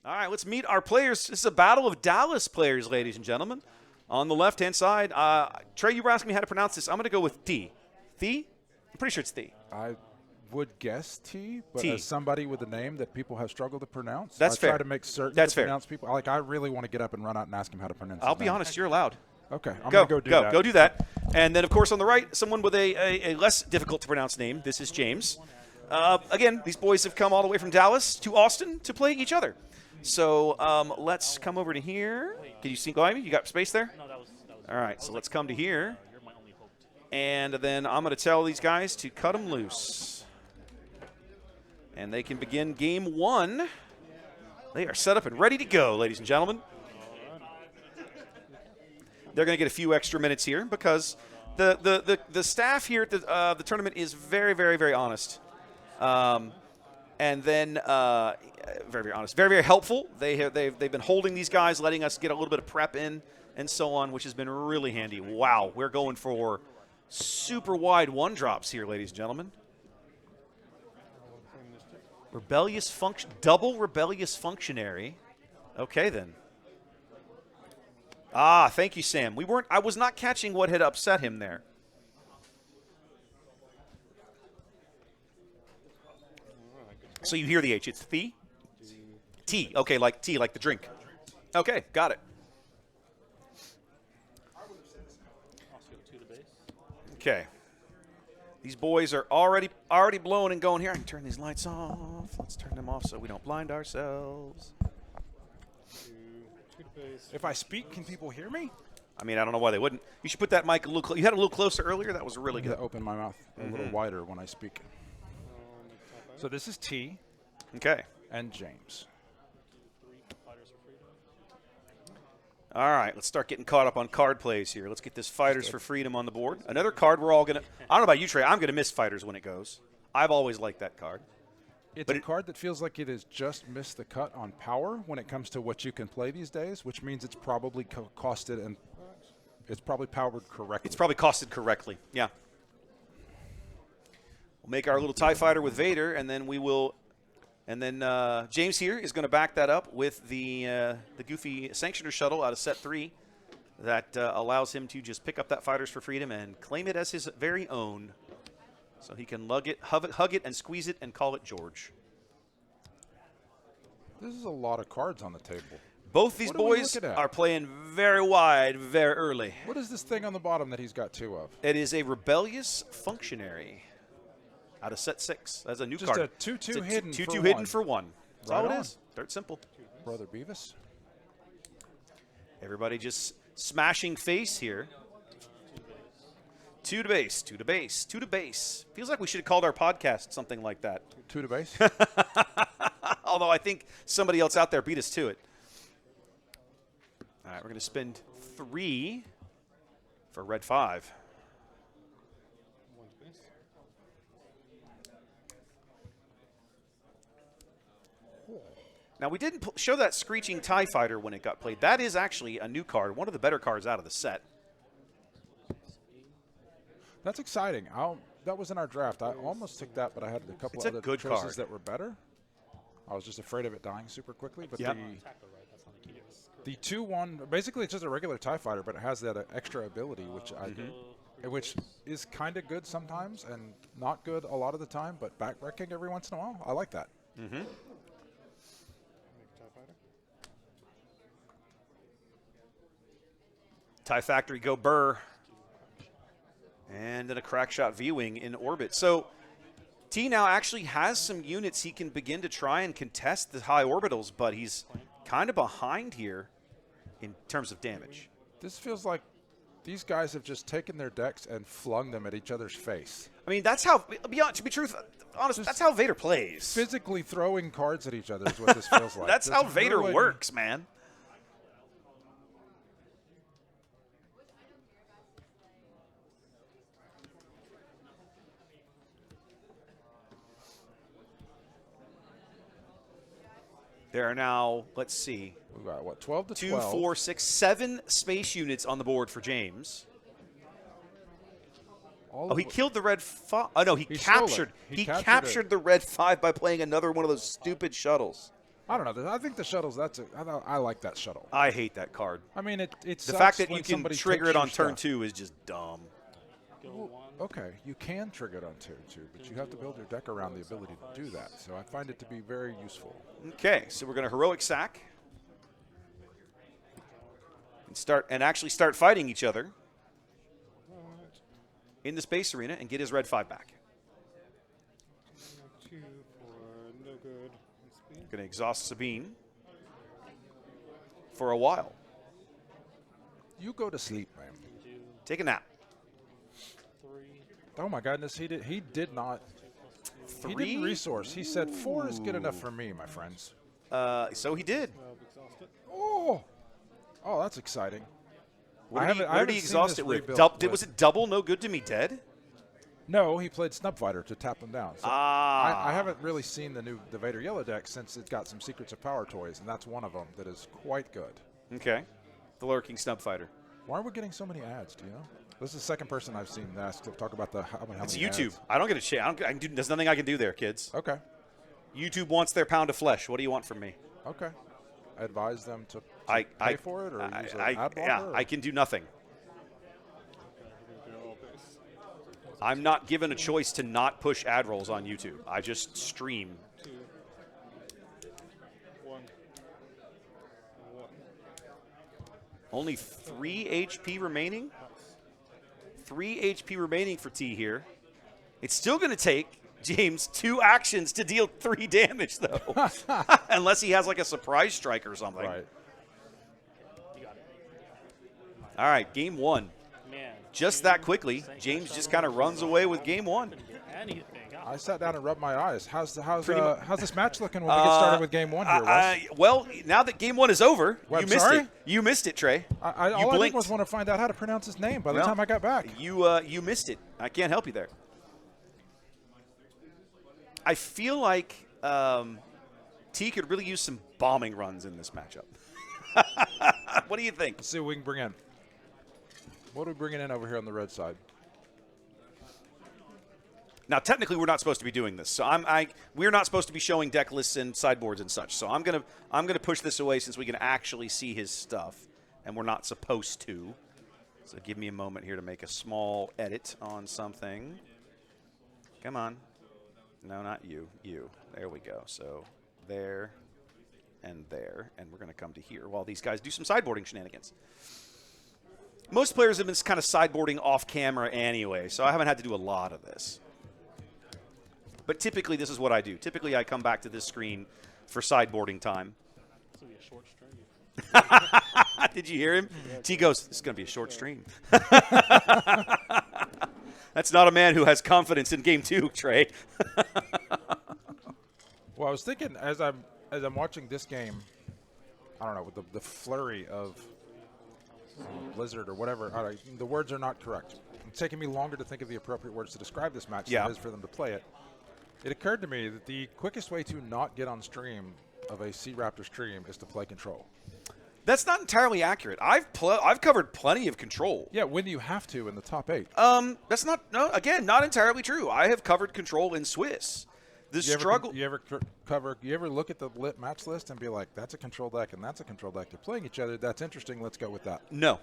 All right, let's meet our players. This is a battle of Dallas players, ladies and gentlemen. On the left-hand side, Trey, you were asking me how to pronounce this. I'm going to go with T. Thee? I'm pretty sure it's Thee. I would guess T, but T. as somebody with a name that people have struggled to pronounce, That's I fair. try to make certain That's to fair. pronounce people. Like, I really want to get up and run out and ask him how to pronounce I'll his be name. honest, you're allowed. Okay, I'm going to go do that. Go do that. And then, of course, on the right, someone with a less difficult to pronounce name. This is James. Again, these boys have come all the way from Dallas to Austin to play each other. So let's come over to here. Can you see behind me? You got space there? No, that was all right, so let's come to here. You're my only hope. And then I'm going to tell these guys to cut them loose. And they can begin game one. They are set up and ready to go, ladies and gentlemen. They're going to get a few extra minutes here because the staff here at the tournament is very, very, very honest. And then very, very honest, very, very helpful. They've been holding these guys, letting us get a little bit of prep in and so on, which has been really handy. Wow, we're going for super wide one drops here, ladies and gentlemen. Rebellious function, double rebellious functionary. Okay then. Ah, thank you, Sam. I was not catching what had upset him there. So you hear the H. It's T? T. Okay, like tea, like the drink. Okay, got it. Okay. These boys are already blowing and going here. I can turn these lights off. Let's turn them off so we don't blind ourselves. If I speak, can people hear me? I mean, I don't know why they wouldn't. You should put that mic a little you had it a little closer earlier. That was really good. To open my mouth a little wider when I speak. So this is T. Okay. And James. All right, let's start getting caught up on card plays here. Let's get this Fighters for Freedom on the board. Another card we're all going to – I don't know about you, Trey. I'm going to miss Fighters when it goes. I've always liked that card. It's a card that feels like it has just missed the cut on power when it comes to what you can play these days, which means it's probably costed and it's probably powered correctly. It's probably costed correctly, yeah. We'll make our little TIE fighter with Vader, and then we will – and then James here is going to back that up with the goofy Sanctioner shuttle out of set 3 that allows him to just pick up that Fighters for Freedom and claim it as his very own. So he can hug it, and squeeze it, and call it George. This is a lot of cards on the table. Both these boys are playing very wide, very early. What is this thing on the bottom that he's got 2 of? It is a Rebellious Functionary out of set 6. That's a new card. Just a 2-2 hidden for 2-2 hidden for 1. That's all it is. Dirt simple. Brother Beavis. Everybody just smashing face here. 2 to base, 2 to base, 2 to base. Feels like we should have called our podcast something like that. 2 to base? Although I think somebody else out there beat us to it. All right, we're going to spend 3 for red 5. Now, we didn't show that Screeching TIE Fighter when it got played. That is actually a new card, one of the better cards out of the set. That's exciting. That was in our draft. I almost took that, but I had a couple other choices that were better. I was just afraid of it dying super quickly. But the 2-1, basically it's just a regular TIE Fighter, but it has that extra ability, which is kind of good sometimes and not good a lot of the time, but backbreaking every once in a while. I like that. Mm-hmm. TIE Factory go Burr. And then a Crackshot V-Wing in orbit. So T now actually has some units he can begin to try and contest the high orbitals, but he's kind of behind here in terms of damage. This feels like these guys have just taken their decks and flung them at each other's face. I mean, that's how, to be honest, that's how Vader plays. Physically throwing cards at each other is what this feels like. That's how Vader works, man. There are now, let's see. We've got, what, 12 to 2, 12? 4, 6, 7 space units on the board for James. He killed the red 5. Oh, no, he captured. He captured the red 5 by playing another one of those stupid shuttles. I don't know. I think the shuttles. I like that shuttle. I hate that card. I mean, it's the fact that you can trigger it on turn 2 is just dumb. Okay, you can trigger it on turn 2, but you have to build your deck around the ability to do that. So I find it to be very useful. Okay, so we're going to heroic sack and actually start fighting each other in the space arena and get his red 5 back. Going to exhaust Sabine for a while. You go to sleep, man. Take a nap. Oh my goodness, he did not. 3? He didn't resource. He said 4 is good enough for me, my friends. So he did. Oh, that's exciting. What did he exhaust it with? Was it double no good to me dead? No, he played Snub Fighter to tap them down. So I haven't really seen the Vader Yellow deck since it got some Secrets of Power toys, and that's one of them that is quite good. Okay. The Lurking Snub Fighter. Why are we getting so many ads, do you know? This is the second person I've seen ask to talk about how many It's YouTube. ads. I don't get a shit. There's nothing I can do there, kids. Okay. YouTube wants their pound of flesh. What do you want from me? Okay. I advise them to pay for it or use an ad blocker? Yeah, I can do nothing. I'm not given a choice to not push ad rolls on YouTube. I just stream. 2, 1. Only 3 HP remaining? 3 HP remaining for T here. It's still going to take James 2 actions to deal 3 damage, though. Unless he has like a surprise strike or something. Right. All right, game 1. Just that quickly, James just kind of runs away with game 1. I sat down and rubbed my eyes. How's this match looking when we get started with game 1 here, Wes? Well, now that game 1 is over, you missed it. You missed it, Trey. All I did was want to find out how to pronounce his name by the time I got back. You missed it. I can't help you there. I feel like T could really use some bombing runs in this matchup. What do you think? Let's see what we can bring in. What are we bringing in over here on the red side? Now, technically, we're not supposed to be doing this, so we're not supposed to be showing deck lists and sideboards and such. So I'm gonna push this away since we can actually see his stuff, and we're not supposed to. So give me a moment here to make a small edit on something. Come on, no, not you. You. There we go. So there, and we're gonna come to here while these guys do some sideboarding shenanigans. Most players have been kind of sideboarding off camera anyway, so I haven't had to do a lot of this. But typically, this is what I do. Typically, I come back to this screen for sideboarding time. This will be a short stream. Did you hear him? T goes, this is going to be a short stream. That's not a man who has confidence in game 2, Trey. Well, I was thinking as I'm watching this game, I don't know, with the flurry of Blizzard or whatever. The words are not correct. It's taking me longer to think of the appropriate words to describe this match than it is for them to play it. It occurred to me that the quickest way to not get on stream of a Sea Raptor stream is to play Control. That's not entirely accurate. I've covered plenty of Control. Yeah, when you have to in the top 8. That's not not entirely true. I have covered Control in Swiss. You ever look at the lit match list and be like, that's a Control deck and that's a Control deck. They're playing each other. That's interesting. Let's go with that. No.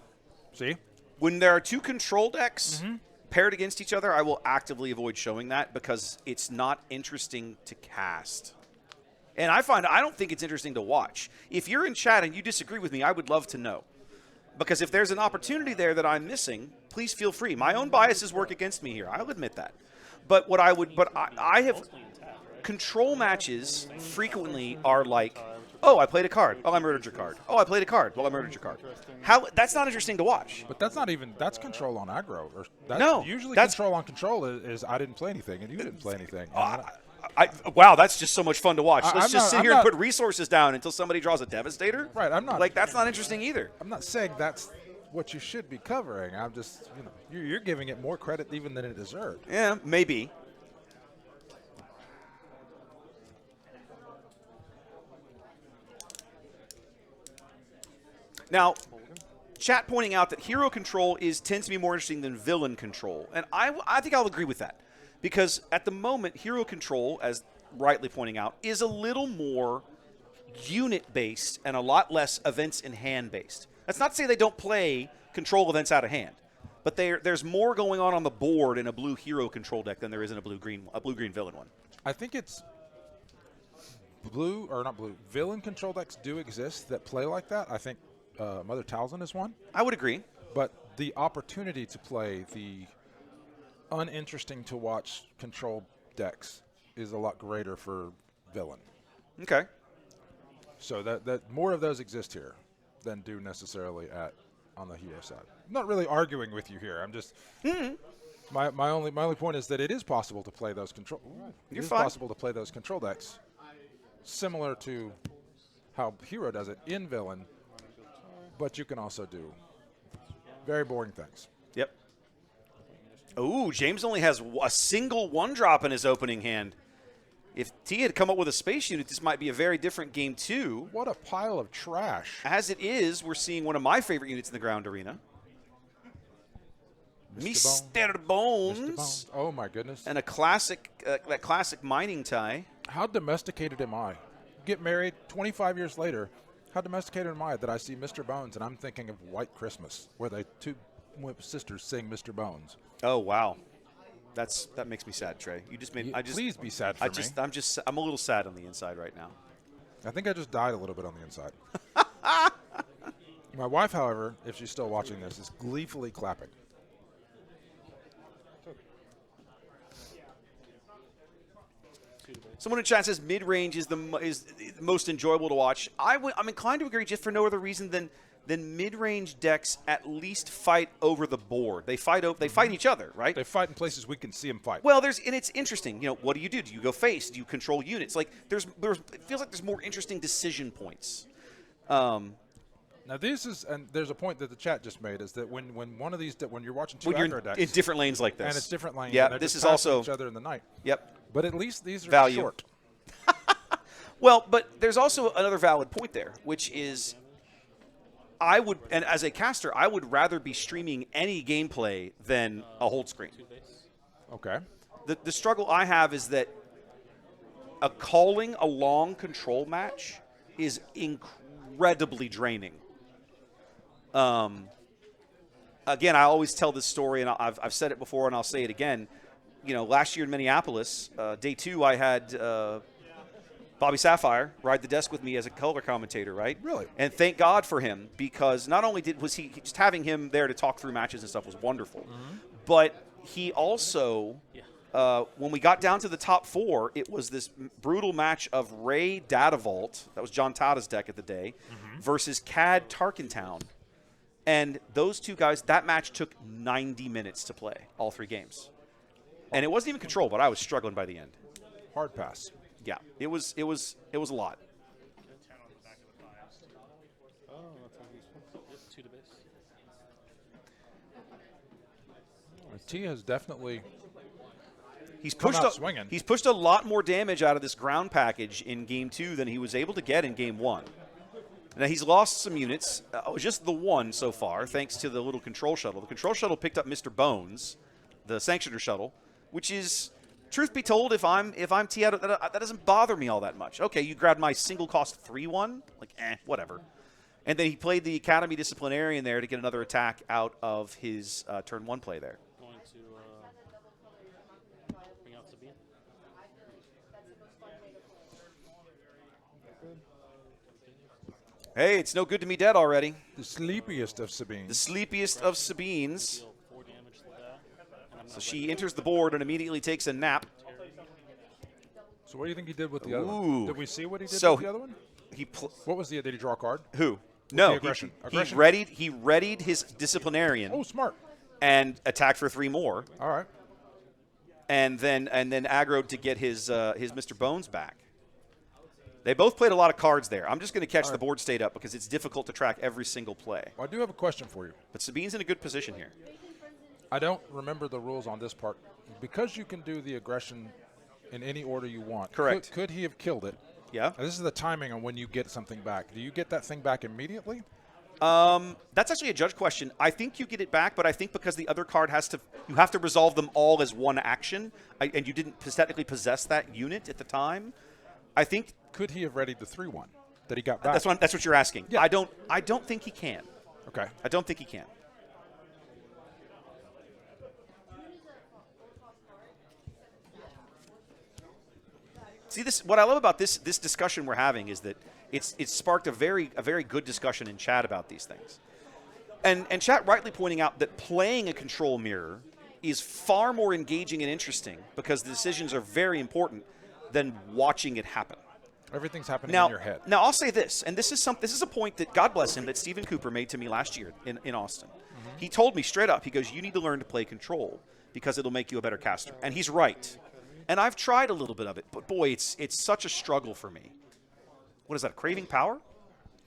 See? When there are 2 Control decks paired against each other, I will actively avoid showing that because it's not interesting to cast. And I don't think it's interesting to watch. If you're in chat and you disagree with me, I would love to know. Because if there's an opportunity there that I'm missing, please feel free. My own biases work against me here. I'll admit that. But I have Control matches frequently are like, oh, I played a card. Oh, I murdered your card. Oh, I played a card. Well, I murdered your card. That's not interesting to watch. But that's Control on aggro. Usually that's Control on Control is I didn't play anything and you didn't play anything. Wow, that's just so much fun to watch. Let's just sit here and put resources down until somebody draws a Devastator. Right, I'm not. Like, that's not interesting either. I'm not saying that's what you should be covering. I'm just, you're giving it more credit even than it deserved. Yeah, maybe. Now, chat pointing out that hero control tends to be more interesting than villain control. And I think I'll agree with that. Because at the moment, hero control, as rightly pointing out, is a little more unit-based and a lot less events in hand-based. That's not to say they don't play control events out of hand, but there's more going on the board in a blue hero control deck than there is in a blue-green villain one. I think it's villain control decks do exist that play like that. I think Mother Talzin is one. I would agree. But the opportunity to play the uninteresting to watch control decks is a lot greater for villain. Okay. So that more of those exist here than do necessarily on the hero side. I'm not really arguing with you here. I'm just my only point is that it is possible to play those control. It is possible to play those control decks, similar to how hero does it in villain, but you can also do very boring things. Yep. Ooh, James only has a single 1-drop in his opening hand. If T had come up with a space unit, this might be a very different game, too. What a pile of trash. As it is, we're seeing one of my favorite units in the ground arena. Mr. Bones. Oh, my goodness. And a classic, that classic mining tie. How domesticated am I? Get married 25 years later. How domesticated am I that I see Mr. Bones and I'm thinking of White Christmas, where the two sisters sing Mr. Bones. Oh, wow. That makes me sad, Trey. You just made. Please be sad for me. I'm a little sad on the inside right now. I think I just died a little bit on the inside. My wife, however, if she's still watching this, is gleefully clapping. Someone in chat says mid-range is the most enjoyable to watch. I'm inclined to agree, just for no other reason than mid-range decks at least fight over the board. They fight each other, right? They fight in places we can see them fight. Well, and it's interesting. What do you do? Do you go face? Do you control units? Like it feels like there's more interesting decision points. Now there's a point that the chat just made, is that when one of these when you're watching two you're aggro decks in different lanes like this, and it's different lanes, yeah, and this just is also each other in the night. Yep. But at least these are value. Short. Well, but there's also another valid point there, which is and as a caster, I would rather be streaming any gameplay than a hold screen. Okay. The struggle I have is that calling a long control match is incredibly draining. Again, I always tell this story, and I've said it before, and I'll say it again. Last year in Minneapolis, day 2, I had Bobby Sapphire ride the desk with me as a color commentator, right? Really? And thank God for him, because not only was he just having him there to talk through matches and stuff was wonderful, but he also, when we got down to the top 4, it was this brutal match of Ray Datavault, that was John Tata's deck at the day, versus Cad Tarkentown. And those two guys, that match took 90 minutes to play, all 3 games. And it wasn't even control, but I was struggling by the end. Hard pass. Yeah, it was a lot. T has definitely He's pushed swinging. He's pushed a lot more damage out of this ground package in Game 2 than he was able to get in Game 1. Now, he's lost some units, just the one so far, thanks to the little control shuttle. The control shuttle picked up Mr. Bones, the Sanctioner shuttle, which is, truth be told, if I'm T, that doesn't bother me all that much. Okay, you grabbed my single cost 3-1, like, whatever. And then he played the Academy Disciplinarian there to get another attack out of his turn 1 play there. Going to bring out Sabine. Hey, it's no good to me dead already. The sleepiest of Sabines. The sleepiest of Sabines. So she enters the board and immediately takes a nap. So what do you think he did with the other one? Did we see what he did with the other one? What was did he draw a card? Who? No, aggression. He readied his Disciplinarian. Oh, smart. And attacked for 3 more. All right. And then aggroed to get his Mr. Bones back. They both played a lot of cards there. I'm just going to catch the board state up because it's difficult to track every single play. Well, I do have a question for you. But Sabine's in a good position here. I don't remember the rules on this part. Because you can do the aggression in any order you want. Correct. Could he have killed it? Yeah. And this is the timing on when you get something back. Do you get that thing back immediately? That's actually a judge question. I think you get it back, but I think because the other card you have to resolve them all as one action, and you didn't technically possess that unit at the time, I think. Could he have readied the 3-1? that he got back. That's what you're asking. Yeah. I don't think he can. Okay. I don't think he can. See, what I love about this discussion we're having is that it's sparked a very good discussion in chat about these things. And chat rightly pointing out that playing a control mirror is far more engaging and interesting because the decisions are very important than watching it happen. Everything's happening Now, in your head. Now I'll say this, and this is a point that, God bless him, that Stephen Cooper made to me last year in Austin. Mm-hmm. He told me straight up, he goes, you need to learn to play control because it'll make you a better caster. And he's right. And I've tried a little bit of it, but boy, it's such a struggle for me. What is that, craving power?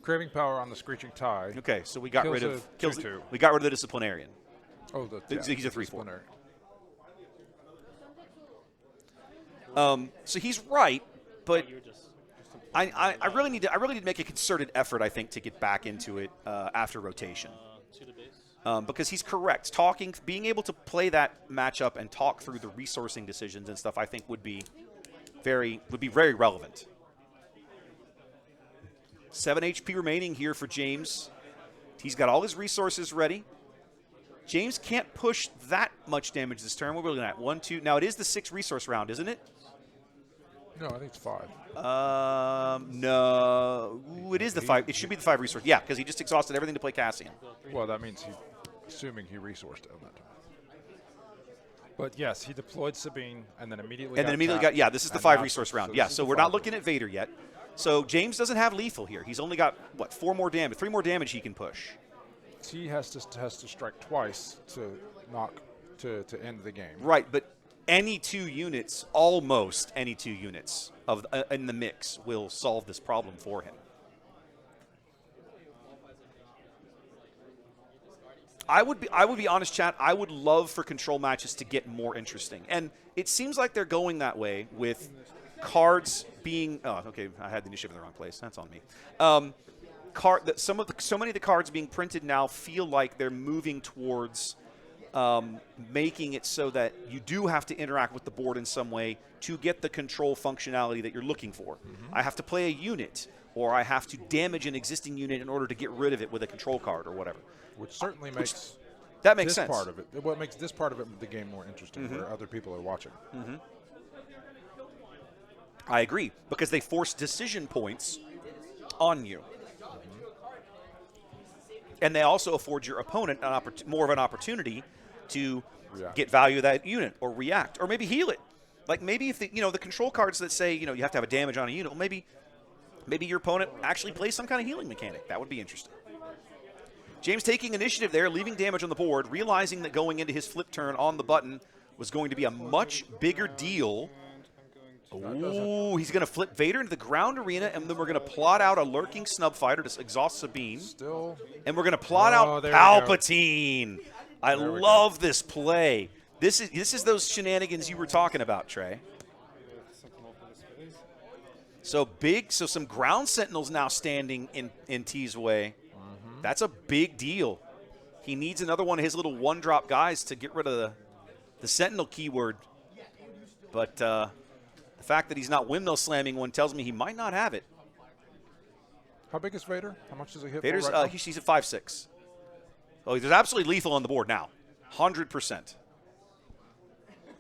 Craving power on the Screeching Tie. Okay, so we got Kills rid a of 2/2. we got rid of the disciplinarian. Oh, he's a 3/4. disciplinary. So he's right, but I really need to make a concerted effort, I think, to get back into it after rotation. Because he's correct. Being able to play that matchup and talk through the resourcing decisions and stuff, I think would be very relevant. 7 HP remaining here for James. He's got all his resources ready. James can't push that much damage this turn. What are we looking at? 1, 2. Now it is the 6 resource round, isn't it? No, I think it's 5. No. Ooh, it is the 5. It should be the 5 resource. Yeah, because he just exhausted everything to play Cassian. Well, that means assuming he resourced it on that turn. But yes, he deployed Sabine and then immediately got this is the 5 resource round. So we're not looking at Vader yet. So James doesn't have lethal here. He's only got, 4 more damage, 3 more damage he can push. He has to strike twice to end the game. Right, but almost any 2 units in the mix will solve this problem for him. I would be honest, chat. I would love for control matches to get more interesting, and it seems like they're going that way with cards being. Oh, okay. I had the initiative in the wrong place. That's on me. So many of the cards being printed now feel like they're moving towards making it so that you do have to interact with the board in some way to get the control functionality that you're looking for. Mm-hmm. I have to play a unit, or I have to damage an existing unit in order to get rid of it with a control card or whatever. Which certainly makes that makes sense. Part of it. What makes this part of it the game more interesting, where other people are watching. Mm-hmm. I agree, because they force decision points on you. And they also afford your opponent more of an opportunity to get value of that unit or react or maybe heal it. Like maybe if the control cards that say you have to have a damage on a unit, well, maybe your opponent actually plays some kind of healing mechanic. That would be interesting. James taking initiative there, leaving damage on the board, realizing that going into his flip turn on the button was going to be a much bigger deal. Ooh, he's going to flip Vader into the ground arena, and then we're going to plot out a lurking snub fighter to exhaust Sabine. And we're going to plot out Palpatine. I love this play. This is those shenanigans you were talking about, Trey. So some ground sentinels now standing in T's way. That's a big deal. He needs another one of his little one-drop guys to get rid of the sentinel keyword. But the fact that he's not windmill slamming one tells me he might not have it. How big is Vader? How much does he hit? Vader's for right now? he's at 5'6". Oh, there's absolutely lethal on the board now, 100%.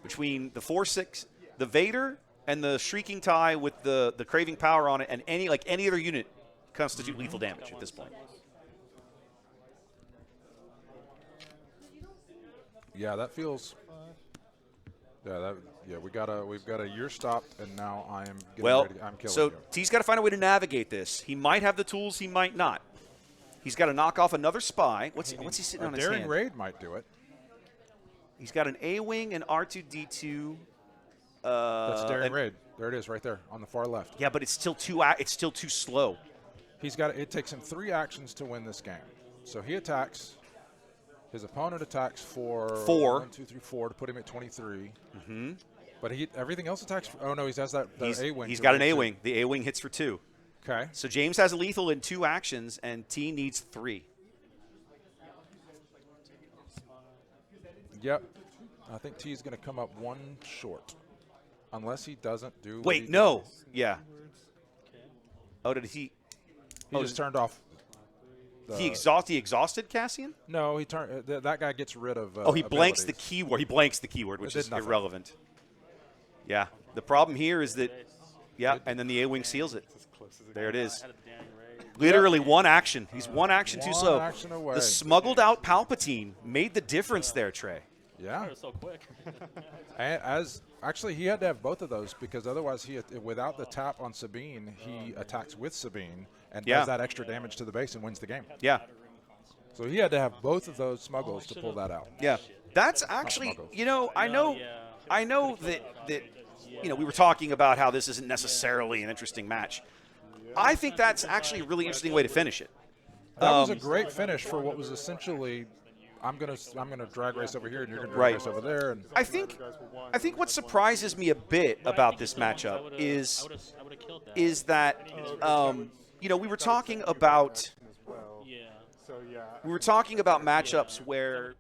Between the 4/6, the Vader and the Shrieking Tie with the Craving Power on it, and any other unit constitute lethal damage at this point. Yeah, that feels. We've got a year stopped, and now I'm killing so you. T's got to find a way to navigate this. He might have the tools, he might not. He's got to knock off another spy. What's he sitting on his hand? Daring Raid might do it. He's got an A-wing and R2-D2. That's Daring Raid. There it is, right there on the far left. Yeah, but it's still too slow. It takes him 3 actions to win this game. So he attacks. His opponent attacks for 4. 1, 2, 3, 4 to put him at 23. Mm-hmm. But everything else attacks. Oh no, he has that A-wing. He's got an A-wing. The A-wing hits for 2. Okay. So James has a lethal in 2 actions, and T needs 3. Yep. I think T is going to come up 1 short, unless he doesn't do. Wait, no. Yeah. Oh, did he? He just turned off. He exhausted Cassian? No, he turned. That guy gets rid of. He blanks the keyword. He blanks the keyword, which is irrelevant. Yeah. The problem here is that, and then the A-Wing seals it. There it is. Literally one action. He's one action too slow. Action away. The smuggled out Palpatine made the difference there, Trey. Yeah. That was so quick. Actually, he had to have both of those because otherwise, without the tap on Sabine, he attacks with Sabine and does that extra damage to the base and wins the game. Yeah. So he had to have both of those smuggles to pull that out. Yeah. That's actually, I know that we were talking about how this isn't necessarily an interesting match. I think that's actually a really interesting way to finish it. That was a great finish for what was essentially, I'm gonna drag race over here and you're gonna drag race over there. And I think what surprises me a bit about this matchup is that we were talking about matchups where